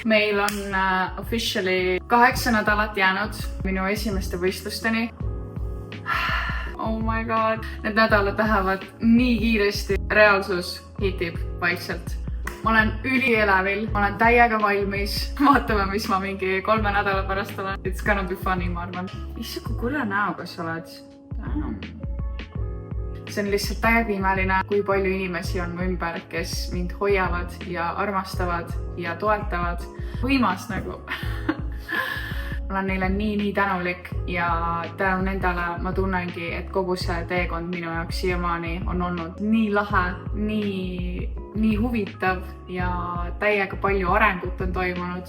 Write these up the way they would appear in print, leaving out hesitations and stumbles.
meil on officially 8 nädalat jäänud minu esimeste võistlusteni. Oh my god, need nädalad lähevad nii kiiresti. Reaalsus hitib vaikselt. Ma olen ülielevil, ma olen täiega valmis. Vaatame, mis ma mingi 3 nädala pärast olen. It's gonna be funny, ma arvan. Issand, kui kulla näoga sa oled. See on lihtsalt täiega imeline, kui palju inimesi on mu ümber, kes mind hoiavad ja armastavad ja toetavad. Võimas nagu. Ma olen neile nii tänulik ja tänu nendele ma tunnengi, et kogu see teekond minu jaoks siiamaani on olnud nii lahe, nii huvitav ja täiega palju arengut on toimunud.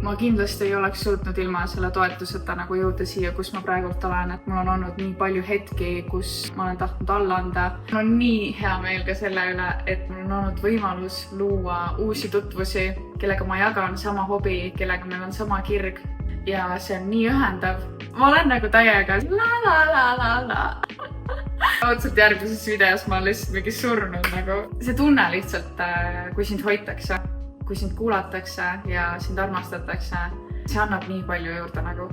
Ma kindlasti ei oleks suutnud ilma selle toetuseta nagu jõuda siia, kus ma praegult olen, et mul on olnud nii palju hetki, kus ma olen tahtnud alla anda. Mul on nii hea meel ka selle üle, et mul on olnud võimalus luua uusi tutvusi, kellega ma jagan sama hobi, kellega meil on sama kirg ja see on nii ühendav. Ma olen nagu täiega la. Otselt järgmises videos ma olen lihtsalt mingi surnud nagu. See tunne lihtsalt, kui sind hoitakse, kui sind kuulatakse ja sind armastatakse, see annab nii palju juurde nagu.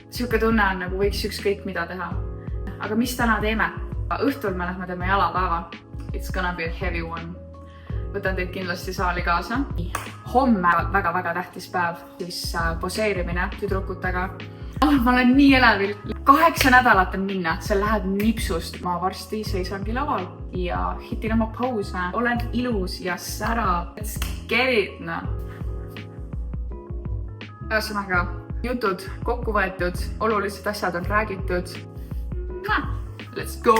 Siuke tunne on nagu võiks ükskõik mida teha. Aga mis täna teeme? Õhtul me lähme teeme jalapäeva. It's gonna be a heavy one. Võtan teid kindlasti saali kaasa. Homme väga tähtis päev, siis poseerimine tüdrukutega. Ma olen nii elevil. 8 nädalat on minna, see läheb nipsust. Ma varsti seisangi laval ja hitin oma pause. Olen ilus ja särav. Let's get it, no. Ühesõnaga, jutud kokku võetud, olulised asjad on räägitud. Let's go!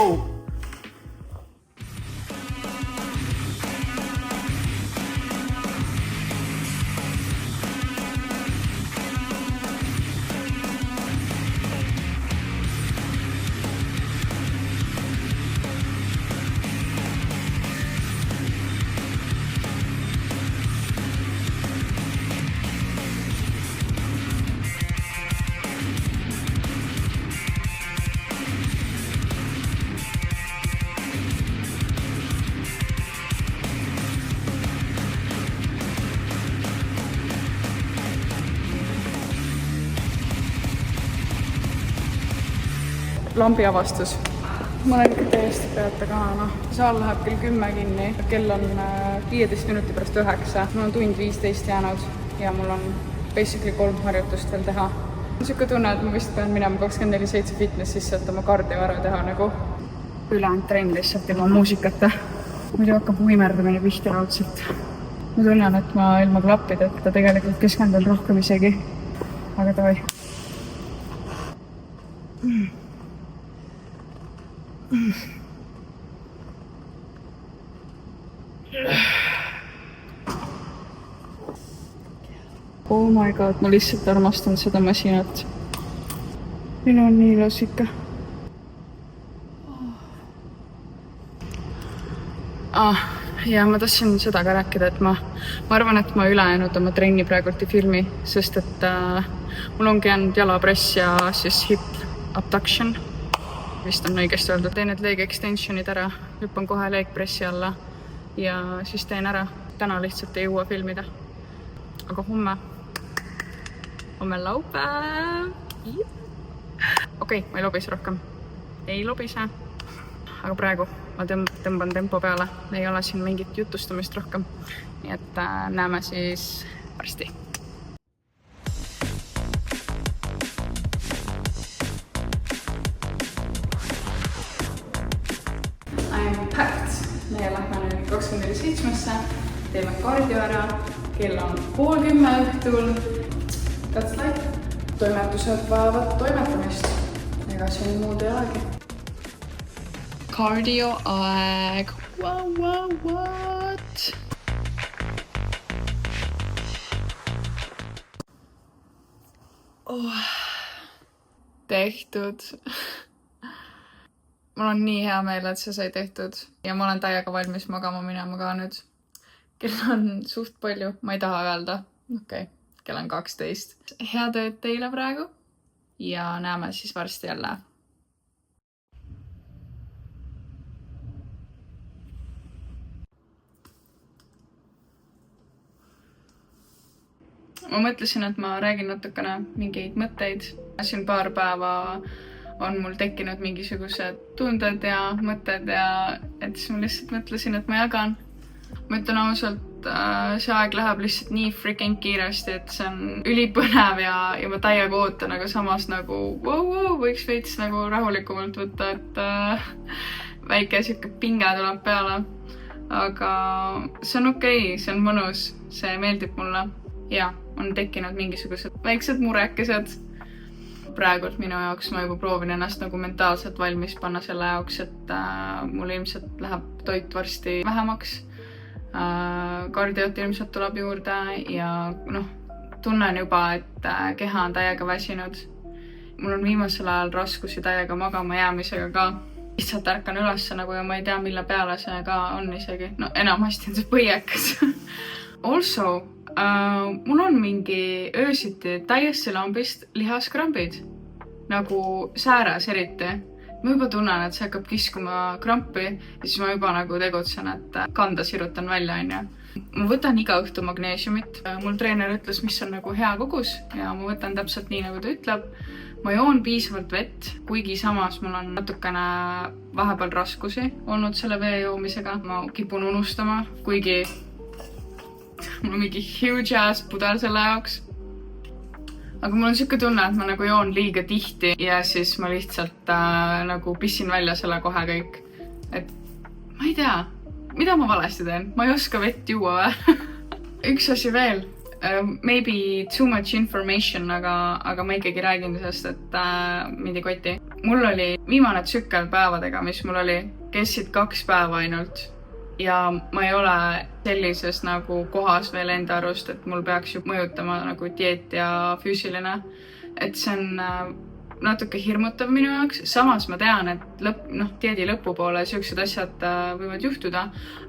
Lambi avastus. Ma olen ikka täiesti peata kanana. Saal läheb kell 10 kinni. Kell on 15 minuti pärast 9. Mul on tund 15 jäänud ja mul on basically 3 harjutust veel teha. On siuke tunne, et ma vist pean minema 24/7 fitnessisse, et oma kardio ära teha nagu. Ülejäänud trenn lihtsalt ilma muusikata. Muidu hakkab uimerdamine pihta raudselt. Ma tunnen, et ma ilma klappideta tegelikult keskendun rohkem isegi. Aga davai. Oh my god, ma lihtsalt armastan seda masinat. Minu on nii ilus ikka. Ja ma tahtsin seda ka rääkida, et ma arvan, et ma ülejäänud oma trenni praegult ei filmi, sest et mul ongi jäänud jalapress ja siis hip abduction. Vist on õigesti öeldud. Teen need leg extensionid ära, hüppan kohe leg pressi alla ja siis teen ära. Täna lihtsalt ei jõua filmida. Aga homme laupäev. Okei, ma ei lobise rohkem. Ei lobise. Aga praegu ma tõmban tempo peale. Ei ole siin mingit jutustamist rohkem. Nii et näeme siis varsti. Meie lähme nüüd 24/7-sse, teeme kardio ära, kell on 9:30 õhtul. That's life. Toimetused vajavad toimetamist. Ega siin muud ei olegi. Kardio aeg. What? Tehtud. Mul on nii hea meel, et see sai tehtud ja ma olen täiega valmis magama minema ka nüüd. Kell on suht palju, ma ei taha öelda. Okei, kell on 12. Head ööd teile praegu ja näeme siis varsti jälle. ma mõtlesin, et ma räägin natukene mingeid mõtteid. Siin paar päeva on mul tekkinud mingisugused tunded ja mõtted ja et siis ma lihtsalt mõtlesin, et ma jagan. Ma ütlen ausalt, see aeg läheb lihtsalt nii freaking kiiresti, et see on ülipõnev ja ma täiega ootan, aga samas nagu võiks veits nagu rahulikumalt võtta, et väike siuke pinge tuleb peale. Aga see on okei, see on mõnus, see meeldib mulle. Ja, on tekkinud mingisugused väiksed murekesed. Praegult minu jaoks ma juba proovin ennast nagu mentaalselt valmis panna selle jaoks, et mul ilmselt läheb toit varsti vähemaks. Kardiot ilmselt tuleb juurde ja tunnen juba, et keha on täiega väsinud. Mul on viimasel ajal raskusi täiega magama jäämisega ka. Lihtsalt ärkan ülesse nagu ja ma ei tea, mille peale see ka on isegi. Enamasti on see põiekas. Also, mul on mingi öösiti täiesti lambist lihaskrambid, nagu sääres eriti. Ma juba tunnen, et see hakkab kiskuma krampi ja siis ma juba nagu tegutsen, et kanda sirutan välja, on ju. Ma võtan iga õhtu magneesiumit. Mul treener ütles, mis on nagu hea kogus ja ma võtan täpselt nii, nagu ta ütleb. Ma joon piisavalt vett, kuigi samas mul on natukene vahepeal raskusi olnud selle vee joomisega. Ma kipun unustama, kuigi mul on mingi huge ass pudel selle jaoks. Aga mul on siuke tunne, et ma nagu joon liiga tihti ja siis ma lihtsalt nagu pissin välja selle kohe kõik. Et ma ei tea, mida ma valesti teen? Ma ei oska vett juua või? Üks asi veel. Maybe too much information, aga ma ikkagi räägin sellest, et mind ei koti. Mul oli viimane tsükkel päevadega, mis mul oli, kestsid 2 päeva ainult. Ja ma ei ole sellises nagu kohas veel enda arust, et mul peaks ju mõjutama nagu dieet ja füüsiline. Et see on natuke hirmutav minu jaoks. Samas ma tean, et dieedi lõpupoole siuksed asjad võivad juhtuda,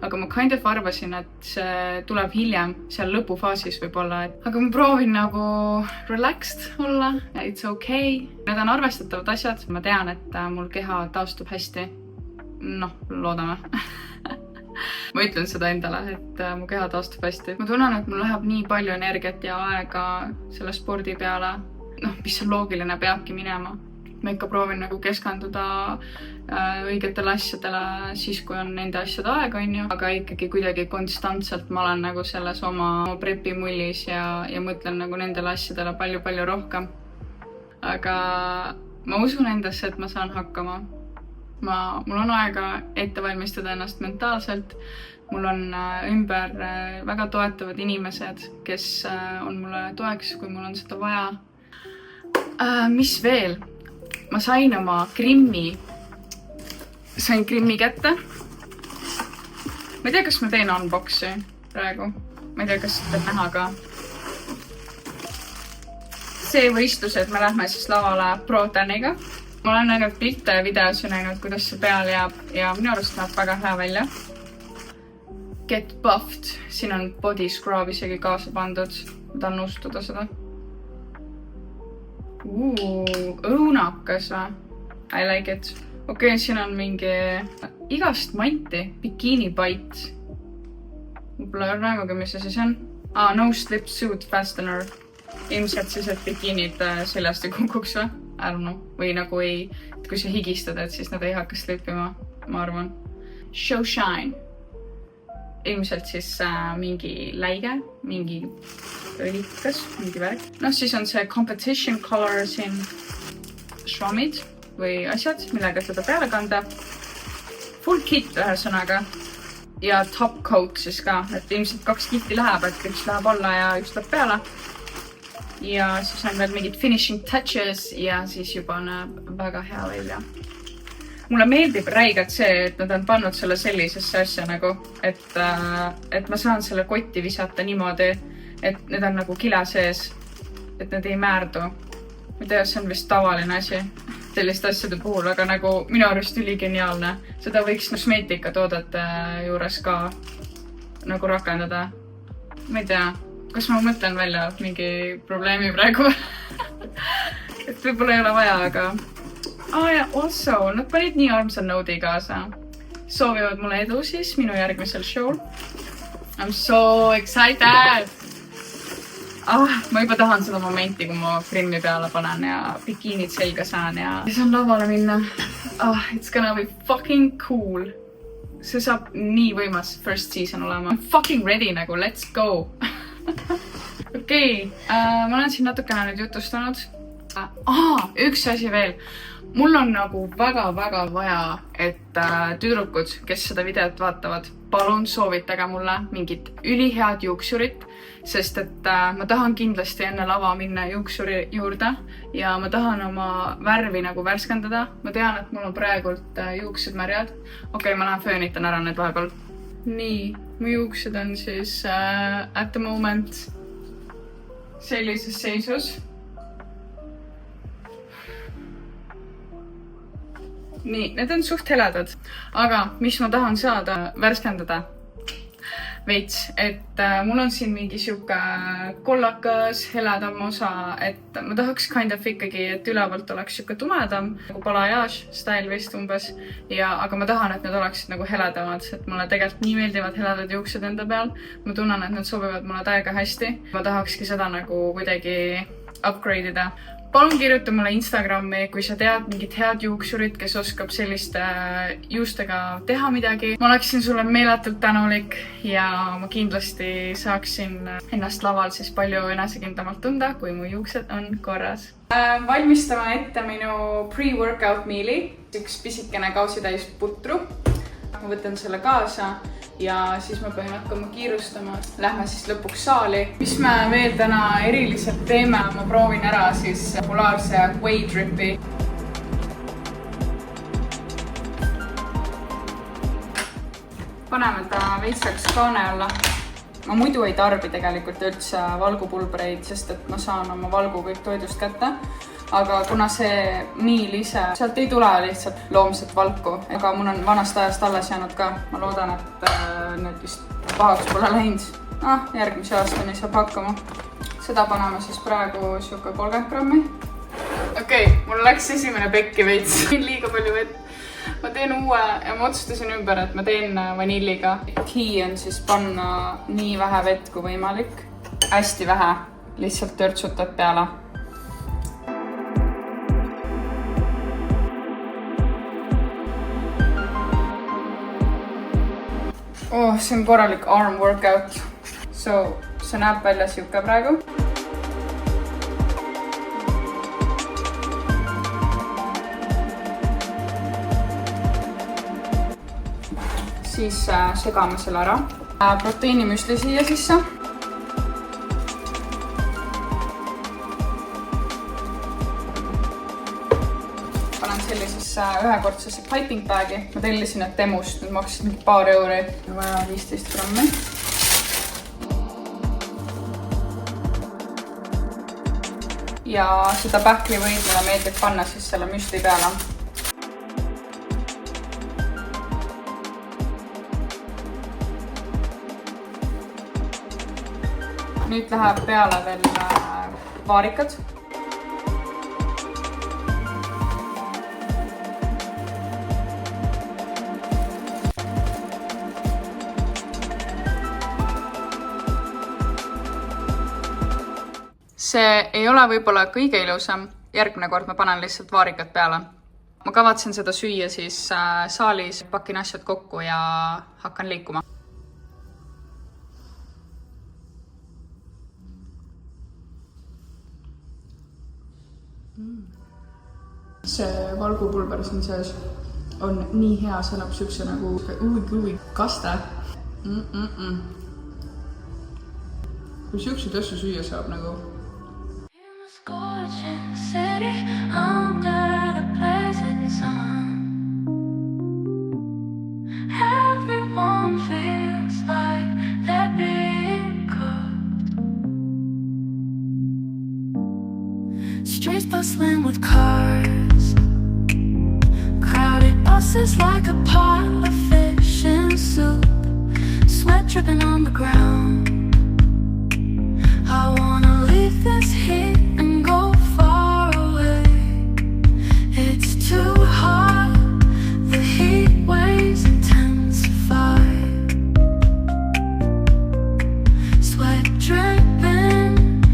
aga ma kind of arvasin, et see tuleb hiljem, seal lõpufaasis võib-olla. Aga ma proovin nagu relaxed olla, it's okay. Need on arvestatavad asjad. Ma tean, et mul keha taastub hästi. Loodame. Ma ütlen seda endale, et mu keha taastub hästi. Ma tunnen, et mul läheb nii palju energiat ja aega selle spordi peale. Mis on loogiline, peabki minema. Ma ikka proovin nagu keskenduda õigetele asjadele siis, kui on nende asjade aeg, on ju. Aga ikkagi kuidagi konstantselt ma olen nagu selles oma prepi mullis ja mõtlen nagu nendele asjadele palju rohkem. Aga ma usun endasse, et ma saan hakkama. Mul on aega ette valmistada ennast mentaalselt. Mul on ümber väga toetavad inimesed, kes on mulle toeks, kui mul on seda vaja. Mis veel? Ma sain oma Grimmi kätte. Ma ei tea, kas ma teen unboxi praegu. Ma ei tea, kas seda näha ka. See võistlus, et me lähme siis lavale Protaniga. Ma olen näinud pilte ja videosi näinud, kuidas see peal jääb ja minu arust näeb väga hea välja. Get buffed. Siin on body scrub isegi kaasa pandud. Ma tahan nõustuda seda. Õunakas või? I like it. Okei, siin on mingi igast manti. Bikini bite. Ma pole näemugi, mis see siis on. No slip suit fastener. Ilmselt siis, et bikinid seljast ei kukuks või? I don't know. Või nagu kui sa higistad, et siis nad ei hakka slipima, ma arvan. Show shine. Ilmselt siis mingi läige, mingi õlikas, mingi värk. Siis on see competition color siin švamid või asjad, millega seda peale kanda. Full kit ühesõnaga. Ja top coat siis ka, et ilmselt 2 kitti läheb, et üks läheb alla ja üks läheb peale. Ja siis on veel mingid finishing touches ja siis juba näeb väga hea välja. Mulle meeldib räigelt see, et nad on pannud selle sellisesse asja nagu, et ma saan selle kotti visata niimoodi, et need on nagu kile sees, et need ei määrdu. Ma tea, see on vist tavaline asi selliste asjade puhul, aga nagu minu arust üligeniaalne. Seda võiks kosmeetikatoodete juures ka nagu rakendada. Ma ei tea, kas ma mõtlen välja mingi probleemi praegu? Et võib-olla ei ole vaja, aga... ja also, nad panid nii armsa note'i kaasa. Soovivad mulle edu siis minu järgmisel show'l. I'm so excited! ma juba tahan seda momenti, kui ma grimmi peale panen ja bikiinid selga saan ja saan lavale minna. It's gonna be fucking cool. See saab nii võimas first season olema. I'm fucking ready nagu, let's go. Okei, ma olen siin natukene nüüd jutustanud. Üks asi veel. Mul on nagu väga-väga vaja, et tüdrukud, kes seda videot vaatavad, palun soovitage mulle mingit ülihead juuksurit, sest et ma tahan kindlasti enne lava minna juuksuri juurde ja ma tahan oma värvi nagu värskendada. Ma tean, et mul on praegult juuksed märjad. Okei, ma lähen föönitan ära need vahepeal. Nii, mu juuksed on siis at the moment sellises seisus. Nii, need on suht heledad, aga mis ma tahan saada, värskendada veits, et mul on siin mingi siuke kollakas, heledam osa, et ma tahaks kind of ikkagi, et ülevalt oleks siuke tumedam, nagu balayage style vist umbes, aga ma tahan, et need oleksid nagu heledamad, et mulle tegelikult nii meeldivad heledad juuksed enda peal. Ma tunnen, et need sobivad mulle täiega hästi. Ma tahakski seda nagu kuidagi upgrade ida. Palun kirjuta mulle Instagrami, kui sa tead mingit head juuksurit, kes oskab selliste juustega teha midagi. Ma oleksin sulle meeletult tänulik ja ma kindlasti saaksin ennast laval siis palju enesekindlamalt tunda, kui mu juuksed on korras. Valmistame ette minu pre-workout meali. Üks pisikene kausitäis putru. Ma võtan selle kaasa ja siis ma pean hakkama kiirustama. Lähme siis lõpuks saali. Mis me veel täna eriliselt teeme? Ma proovin ära siis populaarse Whey Dripi. Paneme ta veitsaks kaane alla. Ma muidu ei tarbi tegelikult üldse valgupulbreid, sest et ma saan oma valgu kõik toidust kätte. Aga kuna see miil ise, sealt ei tule lihtsalt loomset valku, aga mul on vanast ajast alles jäänud ka. Ma loodan, et need vist pahaks pole läinud. Järgmise aastani saab hakkama. Seda paneme siis praegu siuke 30 grammi. Okei, mul läks esimene pekki veits. Liiga palju vett. Ma teen uue ja ma otsustasin ümber, et ma teen vanilliga. Key on siis panna nii vähe vett kui võimalik. Hästi vähe, lihtsalt törtsutad peale. See on korralik arm workout. See näeb välja siuke praegu. Siis segame selle ära. Proteiinimüsli siia sisse. Sellisesse ühekordsesse piping bagi. Ma tellisin need Temust, need maksid mingi paar euri. Vaja 15 grammi. Ja seda pähklivõid mulle meeldib panna siis selle müsli peale. Nüüd läheb peale veel vaarikad. See ei ole võib-olla kõige ilusam. Järgmine kord ma panen lihtsalt vaarikad peale. Ma kavatsen seda süüa siis saalis, pakin asjad kokku ja hakkan liikuma. See valgupulber siin sees on nii hea, see annab siukse nagu uvi kaste. Kui siukseid asju süüa saab nagu Scorching city under the blazing sun. Everyone feels like they're being cooked. Streets bustling with cars, crowded buses like a pile of fish in soup, sweat dripping on the ground. I wanna leave this heat and go far away. It's too hot, the heat waves intensify. Sweat dripping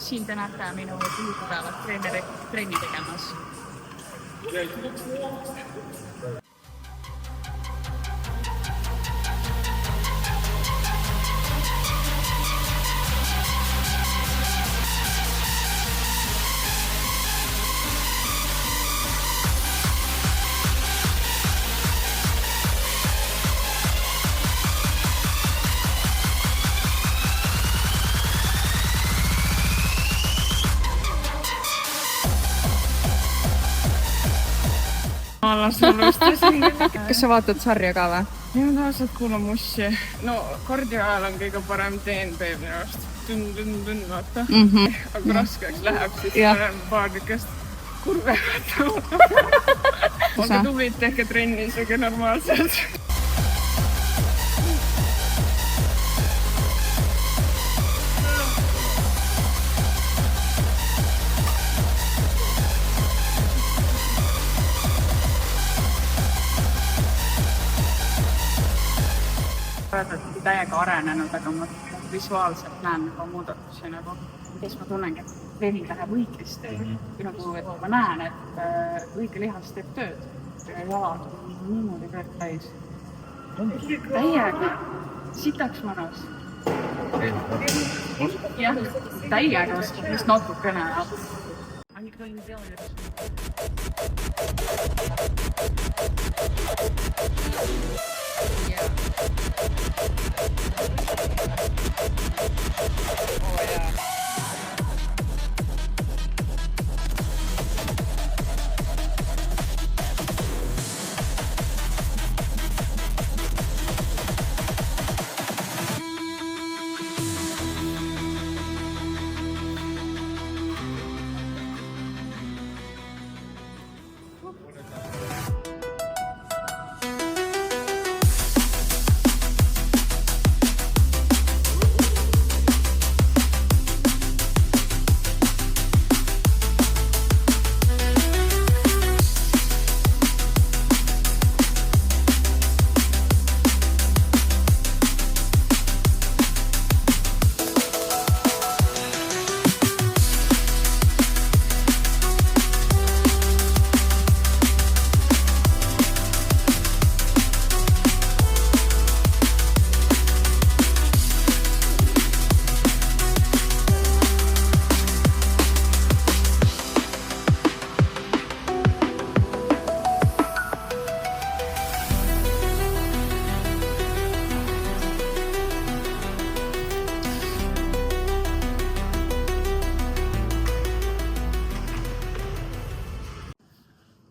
Siin te näete minu juhupäevad trenni tegemas. Kas sa vaatad sarja ka või? Ja ma tavaliselt kuulan mussi. No kardio ajal on kõige parem DNB minu arust. Tünn, vaata. Aga raskeks läheb, siis ma olen paar nikest kurve vaata. Olge tublid, tehke trenni, sööge normaalselt. Täiega arenenud, aga ma visuaalselt näen nagu muudatusi nagu, kes ma tunnengi, et treening läheb õigesti. Nagu, et ma näen, et õige lihas teeb tööd. Jalad on niimoodi tööd täis. Täiega. Sitaks mõnus. Jah, täiega oskab just natukene.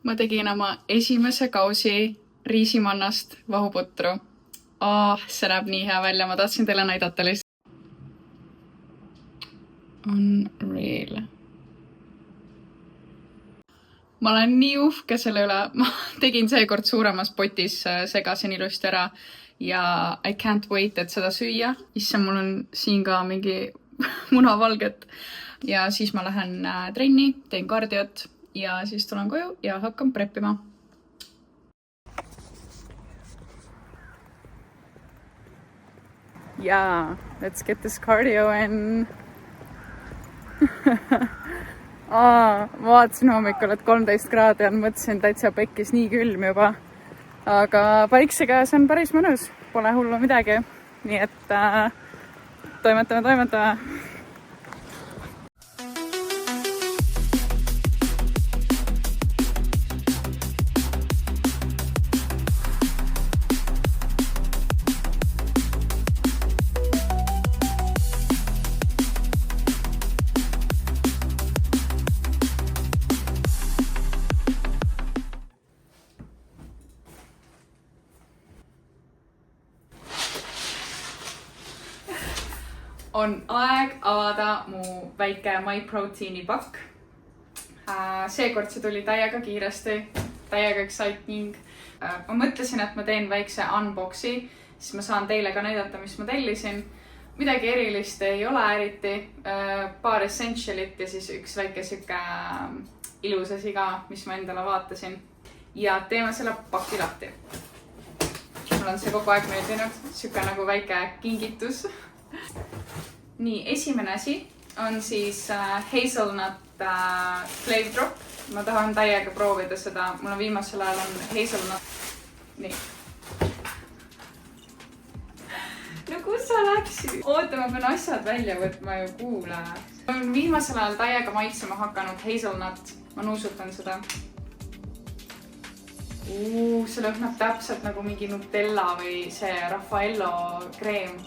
Ma tegin oma esimese kausi riisimannast vahuputru. See näeb nii hea välja, ma tahtsin teile näidata lihtsalt. Unreal. Ma olen nii uhke selle üle. Ma tegin seekord suuremas potis, segasin ilusti ära ja I can't wait, et seda süüa. Issa, mul on siin ka mingi munavalget. Ja siis ma lähen trenni, teen kardiot. Ja siis tulen koju ja hakkan preppima. Yeah, let's get this cardio in. Ma vaatasin hommikul, et 13 kraadi on, mõtlesin täitsa pekkis nii külm juba. Aga paikse käes on päris mõnus, pole hullu midagi. Nii et toimetame. On aeg avada mu väike MyProteini pakk. Seekord see tuli täiega kiiresti, täiega exciting. Ma mõtlesin, et ma teen väikse unboxi, siis ma saan teile ka näidata, mis ma tellisin. Midagi erilist ei ole eriti, paar essentialit ja siis üks väike siuke ilus asi ka, mis ma endale vaatasin. Ja teeme selle paki lahti. Mul on see kogu aeg meeldinud, siuke nagu väike kingitus. Nii, esimene asi on siis hazelnut flave drop. Ma tahan täiega proovida seda. Mul on viimasel ajal on hazelnut. Nii. No kus sa läksid? Oota, ma pean asjad välja võtma ju kuule. Ma olen viimasel ajal täiega maitsema hakanud hazelnut. Ma nuusutan seda. See lõhnab täpselt nagu mingi Nutella või see Raffaello kreem.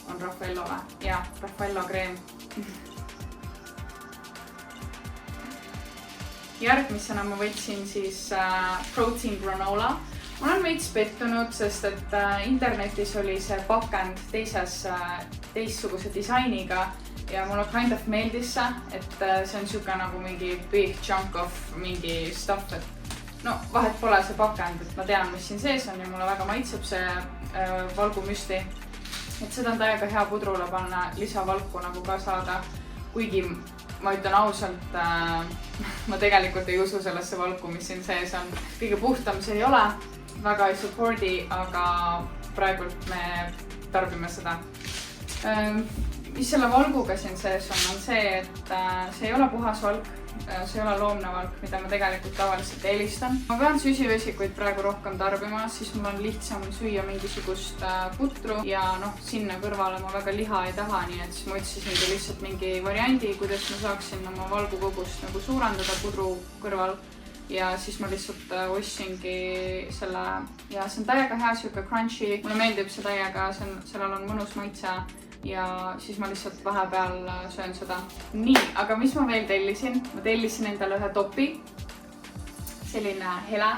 On Raffaello või? Jaa, Raffaello kreem. Järgmisena ma võtsin siis protein granola. Ma olen veits pettunud, sest et internetis oli see pakend teistsuguse disainiga ja mulle kind of meeldis see, et see on siuke nagu mingi big chunk of mingi stuff, et no vahet pole see pakend, et ma tean, mis siin sees on ja mulle väga maitseb see valgumüsti. Et seda on täiega hea pudrule panna lisavalku nagu ka saada, kuigi ma ütlen ausalt, ma tegelikult ei usu sellesse valku, mis siin sees on. Kõige puhtam see ei ole, väga ei supporti, aga praegult me tarbime seda. Mis selle valguga siin sees on see, et see ei ole puhas valk, see ei ole loomne valk, mida ma tegelikult tavaliselt eelistan. Ma pean süsivesikuid praegu rohkem tarbima, siis mul on lihtsam süüa mingisugust putru ja sinna kõrvale ma väga liha ei taha, nii et siis ma otsisingi lihtsalt mingi variandi, kuidas ma saaksin oma valgukogust nagu suurendada pudru kõrval. Ja siis ma lihtsalt ostsingi selle ja see on täiega hea siuke crunchy. Mulle meeldib see täiega, sellel on mõnus maitse ja siis ma lihtsalt vahepeal söön seda. Nii, aga mis ma veel tellisin? Ma tellisin endale ühe topi. Selline hele.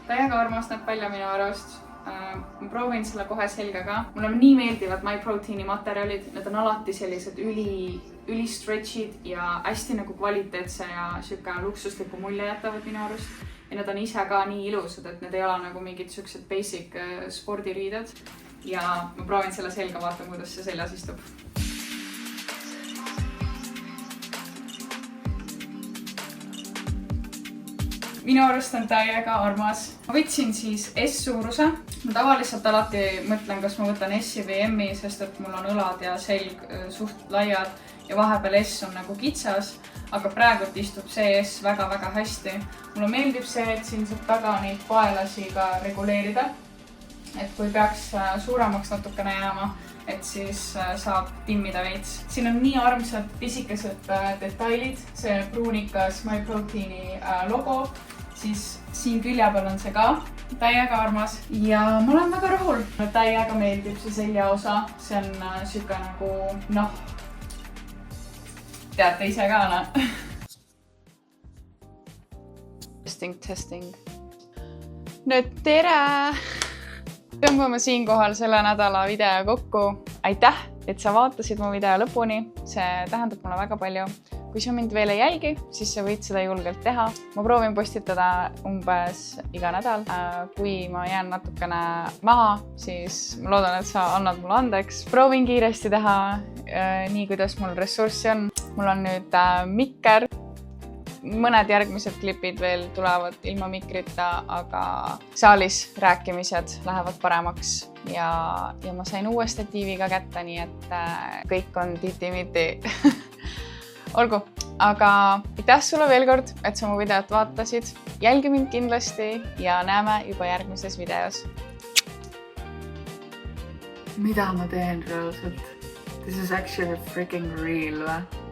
Täiega armas näeb välja minu arust. Ma proovin selle kohe selga ka. Mulle nii meeldivad MyProteini materjalid. Need on alati sellised üli stretchid ja hästi nagu kvaliteetse ja siuke luksusliku mulje jätavad minu arust. Ja need on ise ka nii ilusad, et need ei ole nagu mingid siuksed basic spordiriided. Ja ma proovin selle selga, vaatan, kuidas see seljas istub. Minu arust on täiega armas. Ma võtsin siis S-suuruse. Ma tavaliselt alati mõtlen, kas ma võtan S-i või M-i, sest et mul on õlad ja selg suht laiad ja vahepeal S on nagu kitsas, aga praegult istub see S väga-väga hästi. Mulle meeldib see, et siin saab taga neid paelasi ka reguleerida. Et kui peaks suuremaks natukene jääma, et siis saab timmida veits. Siin on nii armsad pisikesed detailid, see pruunikas MyProteini logo, siis siin külje peal on see ka täiega armas ja ma olen väga rahul. Täiega meeldib see selja osa, see on siuke nagu, teate ise ka, Testing. Nüüd tere! Tõmbame siinkohal selle nädala video kokku. Aitäh, et sa vaatasid mu video lõpuni. See tähendab mulle väga palju. Kui sa mind veel ei jälgi, siis sa võid seda julgelt teha. Ma proovin postitada umbes iga nädal. Kui ma jään natukene maha, siis ma loodan, et sa annad mulle andeks. Proovin kiiresti teha nii, kuidas mul ressurssi on. Mul on nüüd mikker. Mõned järgmised klipid veel tulevad ilma mikrita, aga saalis rääkimised lähevad paremaks ja ma sain uue statiiviga kätte, nii et kõik on titi-miti. Olgu, aga aitäh sulle veel kord, et sa mu videot vaatasid. Jälgi mind kindlasti ja näeme juba järgmises videos. Mida ma teen reaalselt? This is actually freaking real või?